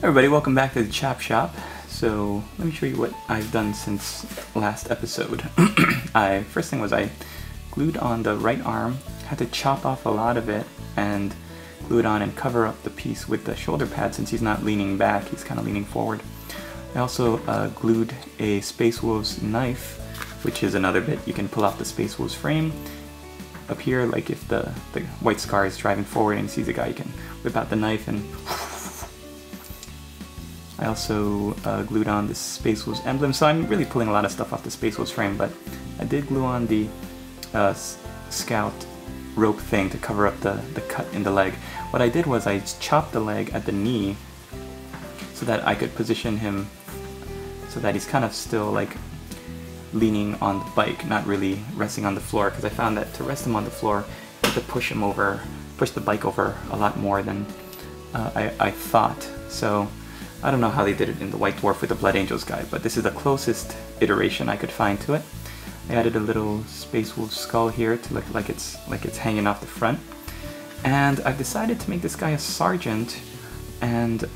Everybody, welcome back to the Chop Shop. So let me show you what I've done since last episode. First thing was I glued on the right arm, had to chop off a lot of it and glue it on and cover up the piece with the shoulder pad since he's not leaning back, he's kind of leaning forward. I also glued a Space Wolves knife, which is another bit. You can pull out the Space Wolves frame. Up here, like if the white scar is driving forward and sees a guy, you can whip out the knife and... I also glued on the Space Wolves emblem, so I'm really pulling a lot of stuff off the Space Wolves frame, but I did glue on the scout rope thing to cover up the cut in the leg. What I did was I chopped the leg at the knee so that I could position him so that he's kind of still like leaning on the bike, not really resting on the floor, because I found that to rest him on the floor, you have to push the bike over a lot more than I thought. So I don't know how they did it in the White Dwarf with the Blood Angels guy, but this is the closest iteration I could find to it. I added a little Space Wolf skull here to look like it's hanging off the front. And I've decided to make this guy a sergeant and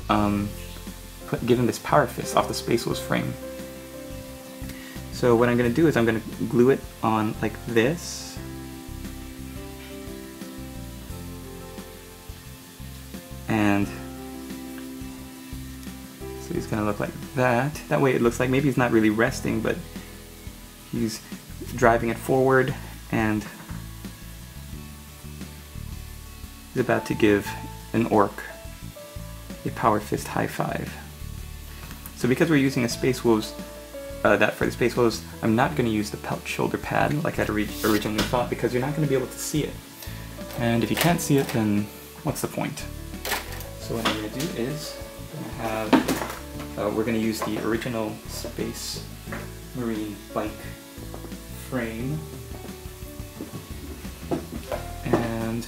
give him this power fist off the Space Wolves frame. So what I'm going to do is I'm going to glue it on like this. And so he's going to look like that. That way it looks like maybe he's not really resting, but he's driving it forward and he's about to give an orc a power fist high five. So because we're using a Space Wolves, for the Space Wolves, I'm not going to use the pelt shoulder pad like I'd originally thought, because you're not going to be able to see it. And if you can't see it, then what's the point? So what I'm going to do is we're going to use the original Space Marine bike frame, and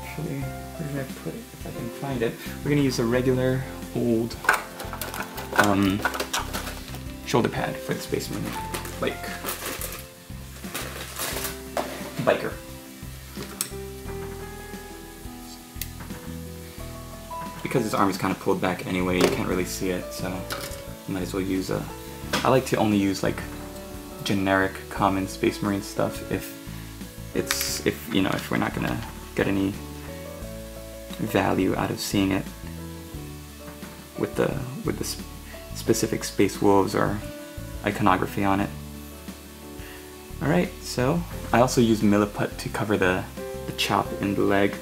actually, where did I put it? If I can find it, we're going to use a regular old shoulder pad for the Space Marine biker. Because his arm is kind of pulled back anyway, you can't really see it, so you might as well use I like to only use like generic common Space Marine stuff if we're not gonna get any value out of seeing it with the specific Space Wolves or iconography on it. Alright, so I also used milliput to cover the chop in the leg.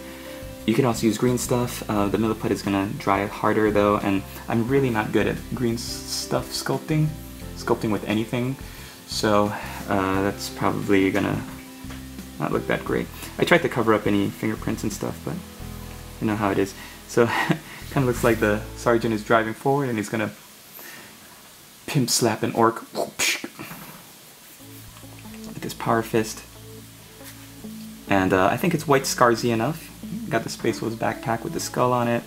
You can also use green stuff. The milliput is gonna dry harder though, and I'm really not good at green stuff sculpting with anything, so that's probably gonna not look that great. I tried to cover up any fingerprints and stuff, but you know how it is. So kind of looks like the sergeant is driving forward and he's gonna pimp slap an orc with this power fist. And I think it's white scarsy enough. Got the Space Wolves backpack with the skull on it.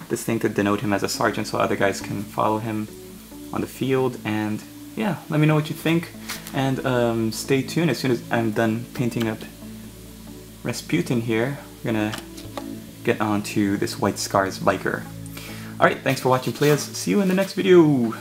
This thing to denote him as a sergeant so other guys can follow him on the field. And yeah, let me know what you think. And stay tuned. As soon as I'm done painting up Rasputin here, we're gonna get on to this White Scars biker. Alright, thanks for watching, players. See you in the next video.